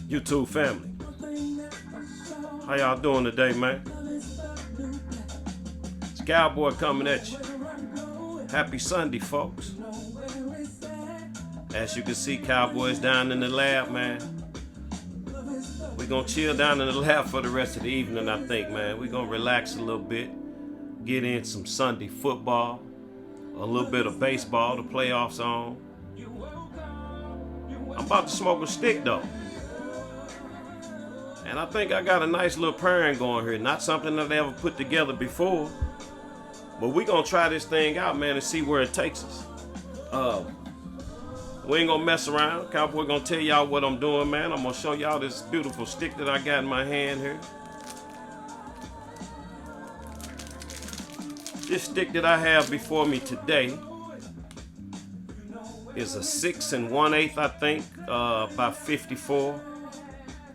YouTube family. How y'all doing today, man? It's Cowboy coming at you. Happy Sunday, folks. As you can see, Cowboy's down in the lab, man. We're gonna chill down in the lab for the rest of the evening, I think, man. We're gonna relax a little bit, get in some Sunday football, a little bit of baseball, the playoffs on. I'm about to smoke a stick, though. And I think I got a nice little pairing going here. Not something that I ever put together before. But we're going to try this thing out, man, and see where it takes us. We ain't going to mess around. Cowboy going to tell y'all what I'm doing, man. I'm going to show y'all this beautiful stick that I got in my hand here. This stick that I have before me today is a 6 1/8, I think, by 54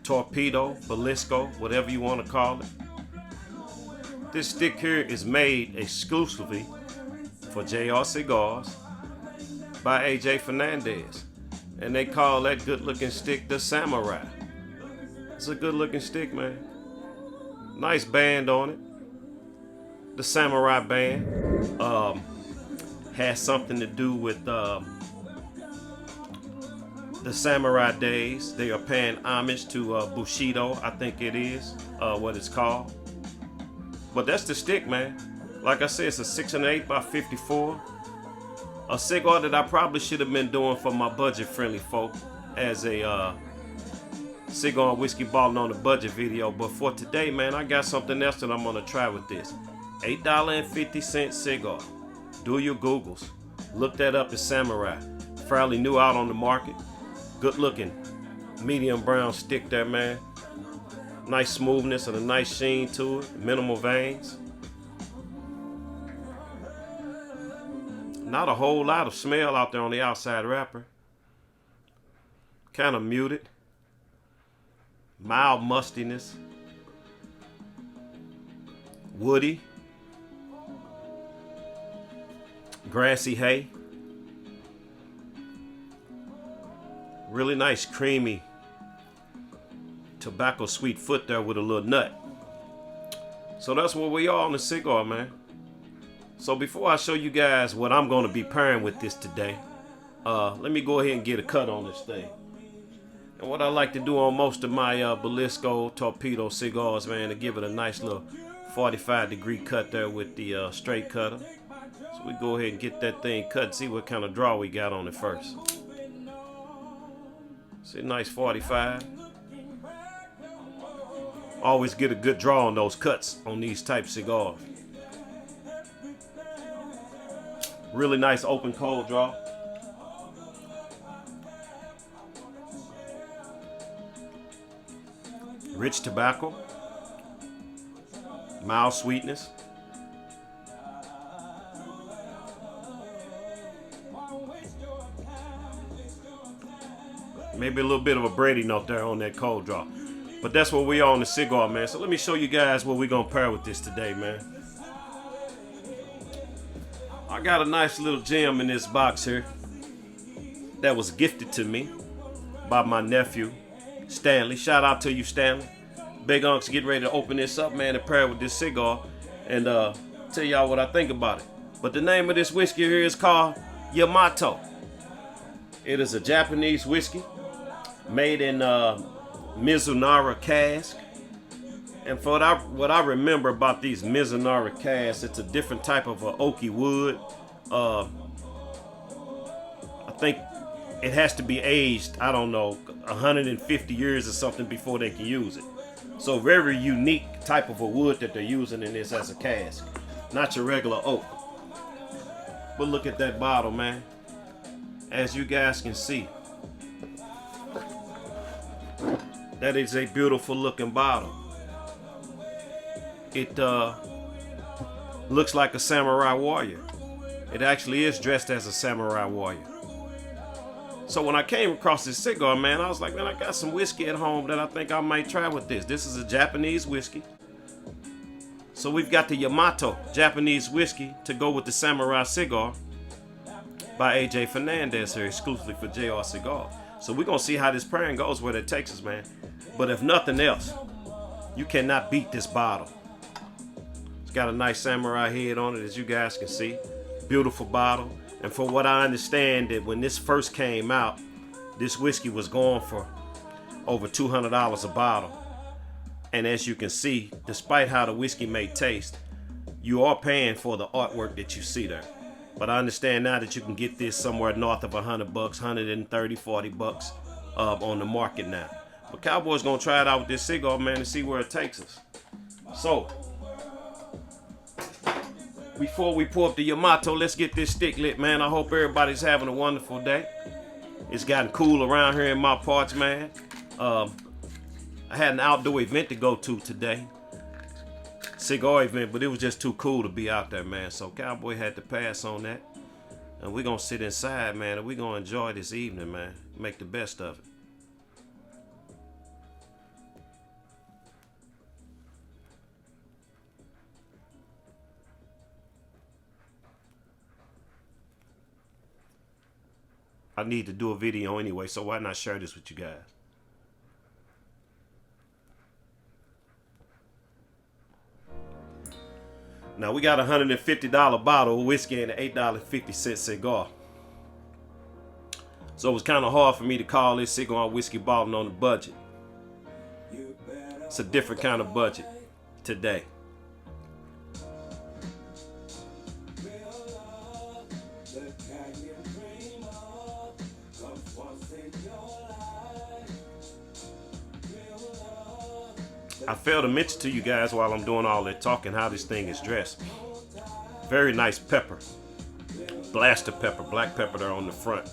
torpedo, Belisco, whatever you want to call it. This stick here is made exclusively for JR Cigars by AJ Fernandez, and they call that good-looking stick the Samurai. It's a good-looking stick, man. Nice band on it. The Samurai band has something to do with the Samurai days. They are paying homage to Bushido, I think it is what it's called. But that's the stick, man. Like I said, it's a 6 1/8 by 54. A cigar that I probably should have been doing for my budget-friendly folk as a cigar and whiskey balling on the budget video. But for today, man, I got something else that I'm going to try with this. $8.50 cigar. Do your Googles. Look that up. It's Samurai. Fairly new out on the market. Good looking medium brown stick there, man. Nice smoothness and a nice sheen to it. Minimal veins. Not a whole lot of smell out there on the outside wrapper. Kind of muted. Mild mustiness. Woody. Grassy hay. Really nice creamy tobacco sweet foot there with a little nut. So that's where we are on the cigar, man. So before I show you guys what I'm going to be pairing with this today, let me go ahead and get a cut on this thing. And what I like to do on most of my Belisco torpedo cigars, man, to give it a nice little 45-degree cut there with the straight cutter. So we go ahead and get that thing cut and see what kind of draw we got on it first. See, nice 45. Always get a good draw on those cuts on these type cigars. Really nice open cold draw. Rich tobacco. Mild sweetness. Maybe a little bit of a Brady note there on that cold draw. But that's what we are on the cigar, man. So let me show you guys what we're going to pair with this today, man. I got a nice little gem in this box here that was gifted to me by my nephew, Stanley. Shout out to you, Stanley. Big Unc's getting ready to open this up, man, and pair with this cigar and tell y'all what I think about it. But the name of this whiskey here is called Yamato. It is a Japanese whiskey made in Mizunara cask. And for what I remember about these Mizunara casks, it's a different type of oaky wood. I think it has to be aged, I don't know, 150 years or something before they can use it. So very unique type of a wood that they're using in this as a cask. Not your regular oak. But look at that bottle, man. As you guys can see, that is a beautiful looking bottle. It looks like a samurai warrior. It actually is dressed as a samurai warrior. So when I came across this cigar, man, I was like, man, I got some whiskey at home that I think I might try with this. This is a Japanese whiskey. So we've got the Yamato Japanese whiskey to go with the Samurai cigar by AJ Fernandez here, exclusively for JR Cigar. So we're gonna see how this pairing goes, where it takes us, man. But if nothing else, you cannot beat this bottle. It's got a nice samurai head on it, as you guys can see. Beautiful bottle. And from what I understand, that when this first came out, this whiskey was going for over $200 a bottle. And as you can see, despite how the whiskey may taste, you are paying for the artwork that you see there. But I understand now that you can get this somewhere north of $100, 130, 40 bucks on the market now. But Cowboy's gonna try it out with this cigar, man, and see where it takes us. So, before we pour up the Yamato, let's get this stick lit, man. I hope everybody's having a wonderful day. It's gotten cool around here in my parts, man. I had an outdoor event to go to today. Cigar event, but it was just too cool to be out there, man. So Cowboy had to pass on that. And we're gonna sit inside, man, and we're gonna enjoy this evening, man. Make the best of it. I need to do a video anyway, so why not share this with you guys? Now we got a $150 bottle of whiskey and an $8.50 cigar. So it was kind of hard for me to call this cigar and whiskey bottle on the budget. It's a different kind of budget today. I failed to mention to you guys while I'm doing all that talking how this thing is dressed. Very nice pepper. Blaster pepper, black pepper there on the front.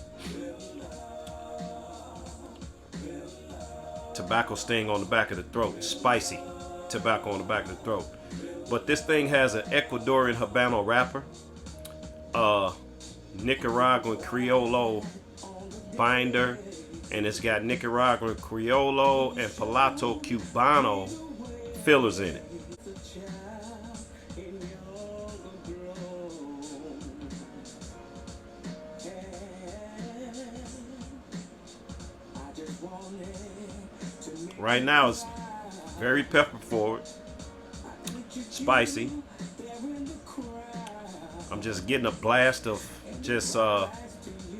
Tobacco sting on the back of the throat. Spicy tobacco on the back of the throat. But this thing has an Ecuadorian Habano wrapper. Nicaraguan Criollo binder. And it's got Nicaraguan Criollo and Palato Cubano fillers in it. Right now it's very pepper forward, spicy. I'm just getting a blast of just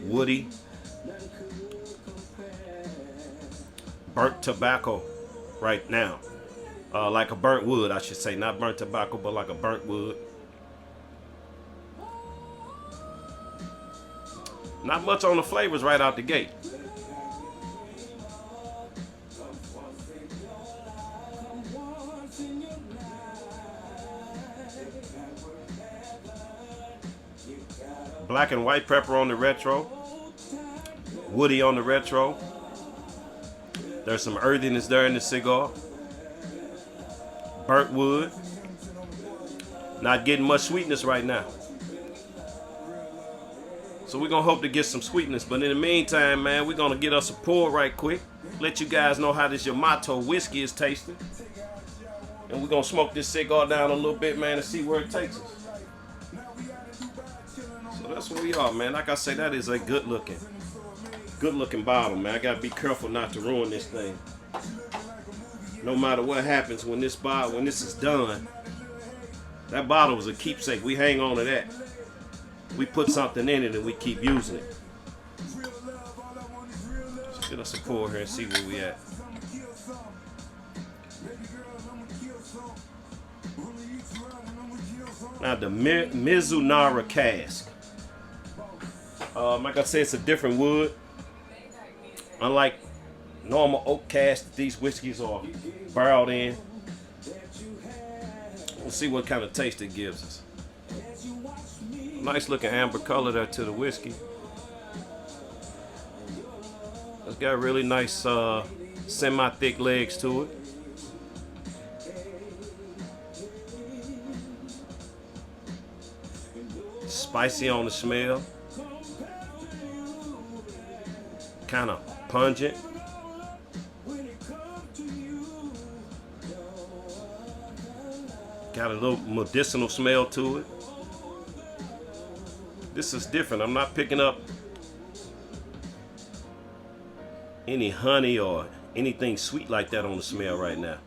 woody, burnt tobacco right now. Like a burnt wood, I should say. Not burnt tobacco, but like a burnt wood. Not much on the flavors right out the gate. Black and white pepper on the retro. Woody on the retro. There's some earthiness there in the cigar. Burnt wood. Not getting much sweetness right now. So we're going to hope to get some sweetness. But in the meantime, man, we're going to get us a pour right quick. Let you guys know how this Yamato whiskey is tasting. And we're going to smoke this cigar down a little bit, man, and see where it takes us. So that's where we are, man. Like I say, that is a good looking bottle, man. I got to be careful not to ruin this thing. No matter what happens when this is done, that bottle was a keepsake. We hang on to that. We put something in it and we keep using it. Let's get us a pour here and see where we at. Now the Mizunara cask. Like I said, it's a different wood. Unlike normal oak casks that these whiskeys are barreled in. We'll see what kind of taste it gives us. Nice looking amber color there to the whiskey. It's got really nice semi-thick legs to it. Spicy on the smell. Kind of pungent. Got a little medicinal smell to it. This is different. I'm not picking up any honey or anything sweet like that on the smell right now.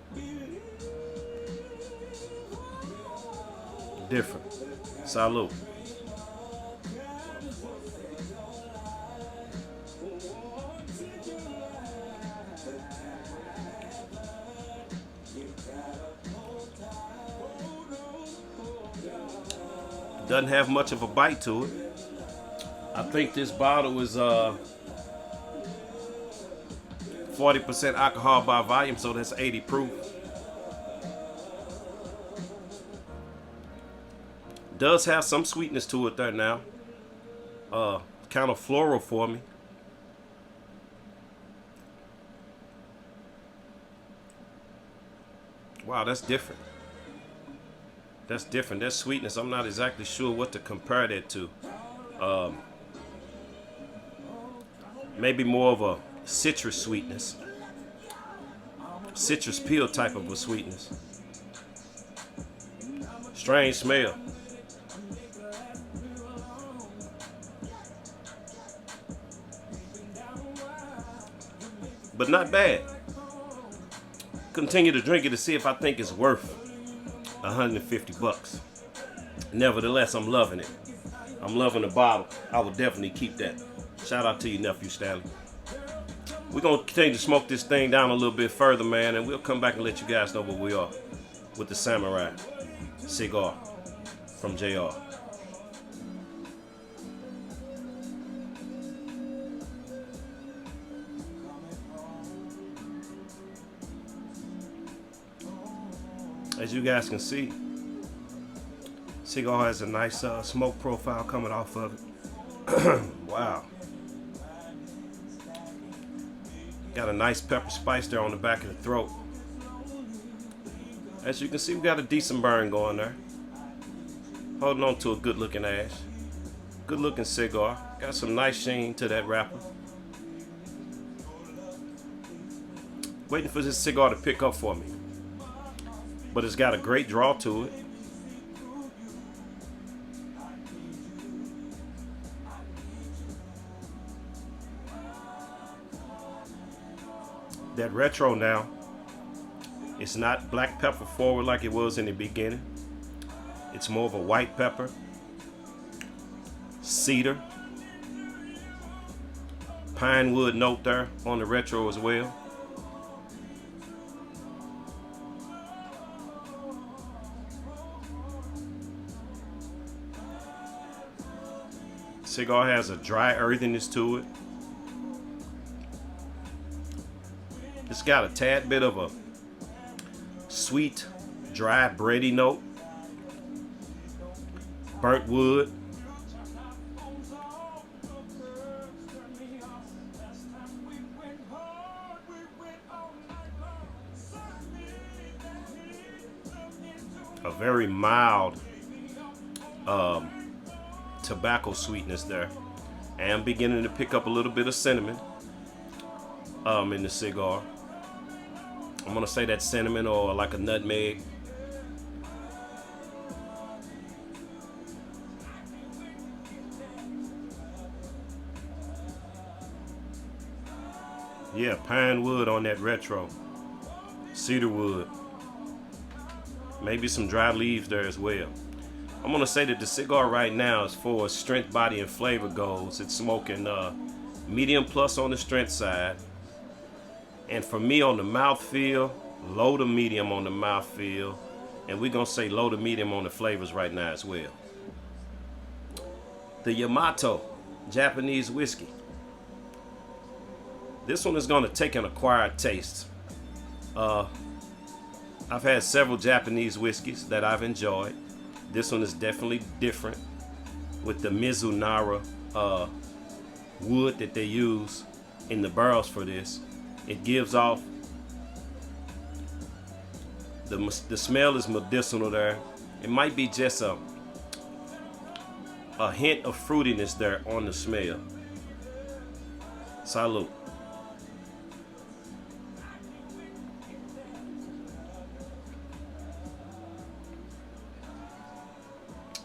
Different. Salute. Doesn't have much of a bite to it. I think this bottle is 40% alcohol by volume, so that's 80 proof. Does have some sweetness to it there now. Kind of floral for me. Wow, that's different. That's different. That sweetness, I'm not exactly sure what to compare that to. Maybe more of a citrus sweetness. Citrus peel type of a sweetness. Strange smell. But not bad. Continue to drink it to see if I think it's worth 150 bucks. Nevertheless, I'm loving it. I'm loving the bottle. I will definitely keep that. Shout out to you, nephew Stanley. We're going to continue to smoke this thing down a little bit further, man, and we'll come back and let you guys know where we are with the Samurai Cigar from JR. As you guys can see, Cigar has a nice smoke profile coming off of it. Wow. Got a nice pepper spice there on the back of the throat. As you can see, we got a decent burn going there. Holding on to a good looking ash. Good looking cigar. Got some nice sheen to that wrapper. Waiting for this cigar to pick up for me. But it's got a great draw to it. That retro now, it's not black pepper forward like it was in the beginning. It's more of a white pepper, cedar, pine wood note there on the retro as well. Cigar has a dry earthiness to it. It's got a tad bit of a sweet, dry, bready note. Burnt wood. A very mild tobacco sweetness there. And I'm beginning to pick up a little bit of cinnamon in the cigar. I'm gonna say that's cinnamon or like a nutmeg. Yeah, pine wood on that retro. Cedar wood. Maybe some dry leaves there as well. I'm gonna say that the cigar right now, as far as strength, body, and flavor goes, it's smoking medium plus on the strength side. And for me on the mouthfeel, low to medium on the mouthfeel. And we're gonna say low to medium on the flavors right now as well. The Yamato Japanese whiskey. This one is gonna take an acquired taste. I've had several Japanese whiskeys that I've enjoyed. This one is definitely different with the Mizunara wood that they use in the barrels for this. It gives off, the smell is medicinal there. It might be just a hint of fruitiness there on the smell. Salute.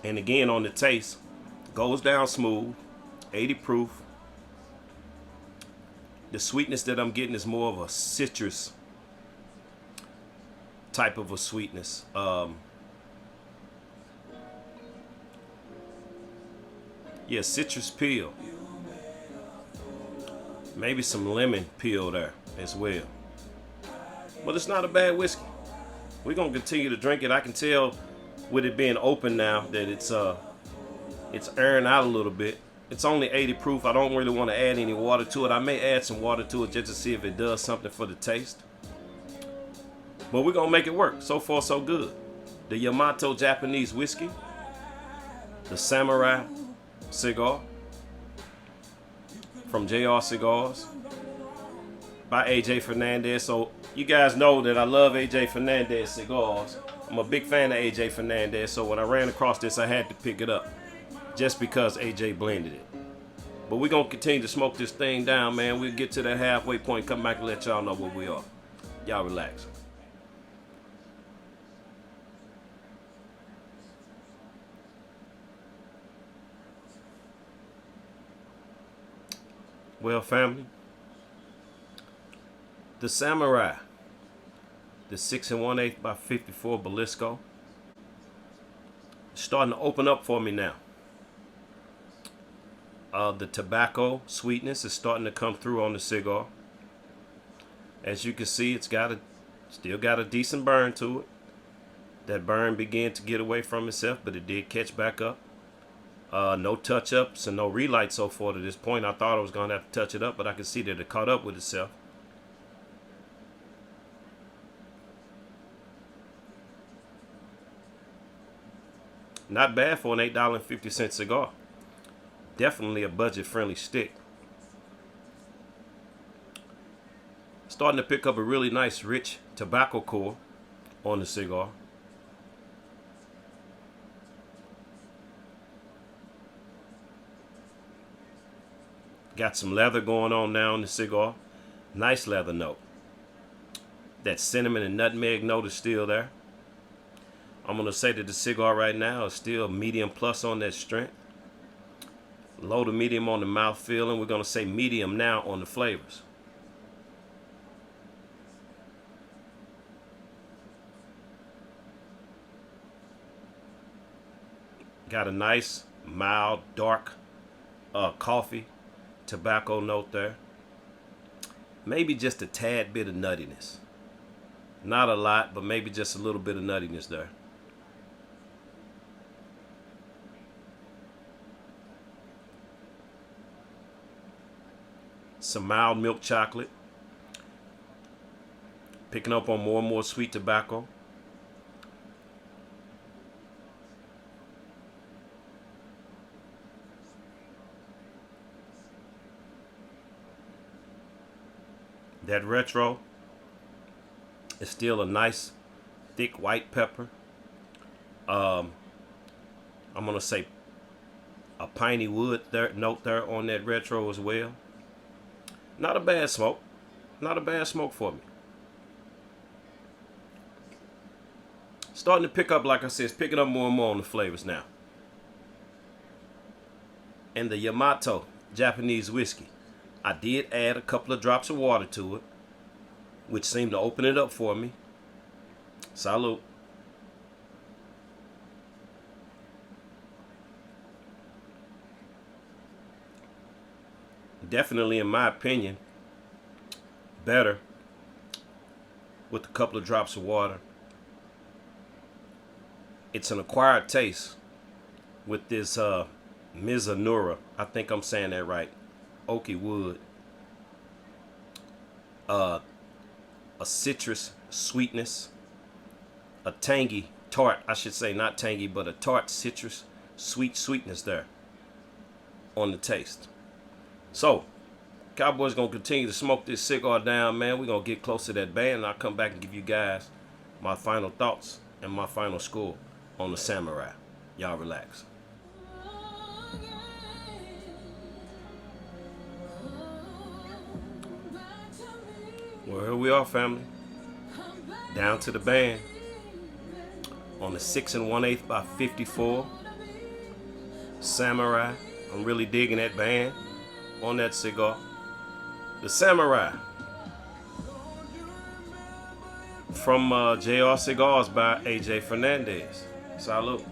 And again on the taste, goes down smooth, 80 proof. The sweetness that I'm getting is more of a citrus type of a sweetness. Yeah, citrus peel. Maybe some lemon peel there as well. But it's not a bad whiskey. We're gonna continue to drink it. I can tell with it being open now that it's airing out a little bit. It's only 80 proof. I don't really want to add any water to it. I may add some water to it just to see if it does something for the taste. But we're gonna make it work. So far, so good. The Yamato Japanese whiskey, the Samurai cigar from JR Cigars by AJ Fernandez. So you guys know that I love AJ Fernandez cigars. I'm a big fan of AJ Fernandez. So when I ran across this, I had to pick it up just because AJ blended it. But we're gonna continue to smoke this thing down, man. We'll get to that halfway point, come back and let y'all know where we are. Y'all relax. Well, family, the Samurai, the 6 1/8 by 54 Belisco, starting to open up for me now. The tobacco sweetness is starting to come through on the cigar. As you can see, it's still got a decent burn to it. That burn began to get away from itself, but it did catch back up. No touch-ups and no relight so far to this point. I thought I was going to have to touch it up, but I can see that it caught up with itself. Not bad for an $8.50 cigar. Definitely a budget-friendly stick. Starting to pick up a really nice, rich tobacco core on the cigar. Got some leather going on now in the cigar. Nice leather note. That cinnamon and nutmeg note is still there. I'm going to say that the cigar right now is still medium plus on that strength. Low to medium on the mouthfeel, and we're going to say medium now on the flavors. Got a nice, mild, dark coffee tobacco note there. Maybe just a tad bit of nuttiness. Not a lot, but maybe just a little bit of nuttiness there. Some mild milk chocolate. Picking up on more and more sweet tobacco. That retro is still a nice, thick white pepper. I'm going to say a piney wood note there on that retro as well. Not a bad smoke. Not a bad smoke for me. Starting to pick up, like I said, it's picking up more and more on the flavors now. And the Yamato Japanese whiskey, I did add a couple of drops of water to it, which seemed to open it up for me. Salute. Definitely, in my opinion, better with a couple of drops of water. It's an acquired taste with this Mizunara. I think I'm saying that right. Oaky wood. A citrus sweetness. A tangy, tart, I should say, not tangy, but a tart citrus sweetness there on the taste. So, Cowboy's going to continue to smoke this cigar down, man. We're going to get close to that band, and I'll come back and give you guys my final thoughts and my final score on the Samurai. Y'all relax. Well, here we are, family. Down to the band on the 6 1/8 by 54 Samurai. I'm really digging that band on that cigar. The Samurai from JR Cigars by AJ Fernandez. Salute.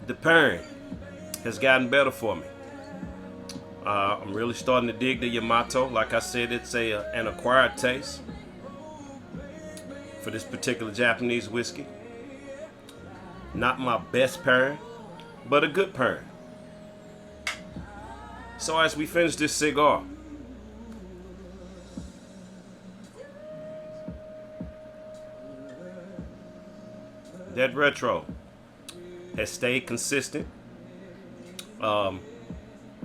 The pairing has gotten better for me. I'm really starting to dig the Yamato. Like I said, it's an acquired taste for this particular Japanese whiskey. Not my best pairing, but a good pairing. So as we finish this cigar, that retro has stayed consistent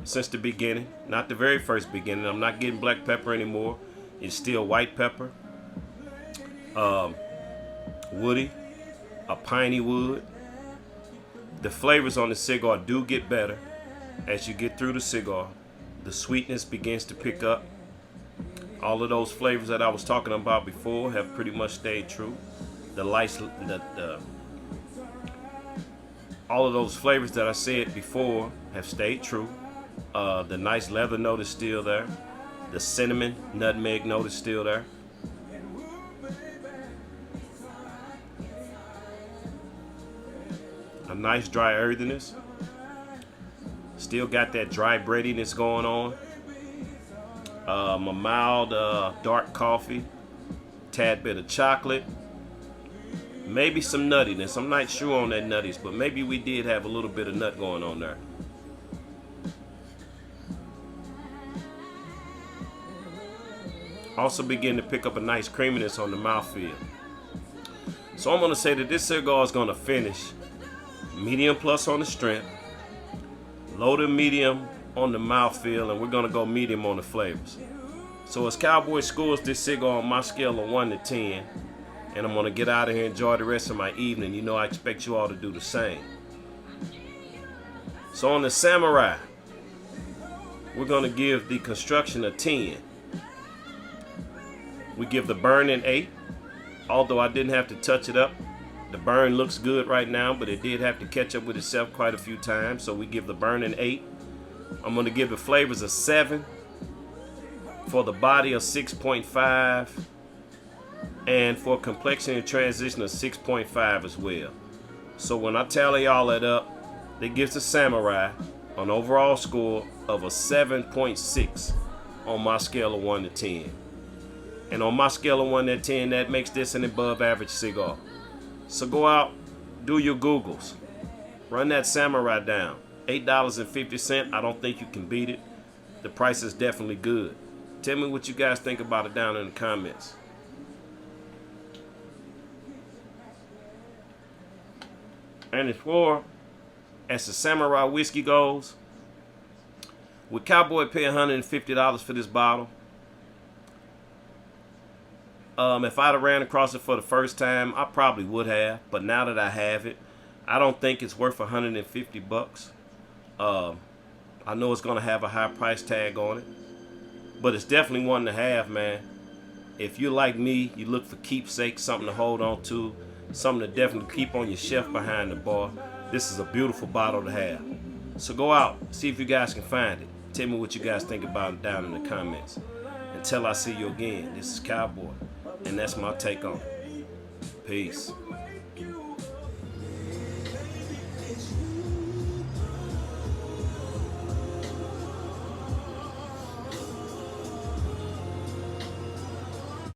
since the beginning. Not the very first beginning. I'm not getting black pepper anymore. It's still white pepper. Woody, a piney wood. The flavors on the cigar do get better as you get through the cigar. The sweetness begins to pick up. All of those flavors that I was talking about before have pretty much stayed true. All of those flavors that I said before have stayed true. The nice leather note is still there. The cinnamon, nutmeg note is still there. A nice dry earthiness. Still got that dry breadiness going on. A mild dark coffee. Tad bit of chocolate. Maybe some nuttiness. I'm not sure on that nuttiness, but maybe we did have a little bit of nut going on there. Also begin to pick up a nice creaminess on the mouthfeel. So I'm going to say that this cigar is going to finish medium plus on the strength, low to medium on the mouthfeel, and we're going to go medium on the flavors. So as Cowboy scores this cigar on my scale of 1 to 10, and I'm going to get out of here and enjoy the rest of my evening. You know I expect you all to do the same. So on the Samurai, we're going to give the construction a 10. We give the burn an 8. Although I didn't have to touch it up. The burn looks good right now, but it did have to catch up with itself quite a few times. So we give the burn an 8. I'm going to give the flavors a 7. For the body a 6.5. And for complexion and transition a 6.5 as well. So when I tally all that up, that gives the Samurai an overall score of a 7.6 on my scale of 1 to 10. And on my scale of 1 to 10, that makes this an above average cigar. So go out, do your Googles. Run that Samurai down. $8.50. I don't think you can beat it. The price is definitely good. Tell me what you guys think about it down in the comments. And as the Samurai whiskey goes, would Cowboy pay $150 for this bottle? If I'd have ran across it for the first time, I probably would have. But now that I have it, I don't think it's worth $150. I know it's going to have a high price tag on it. But it's definitely one to have, man. If you're like me, you look for keepsakes, something to hold on to, something to definitely keep on your shelf behind the bar. This is a beautiful bottle to have. So go out, see if you guys can find it. Tell me what you guys think about it down in the comments. Until I see you again, this is Cowboy, and that's my take on it. Peace.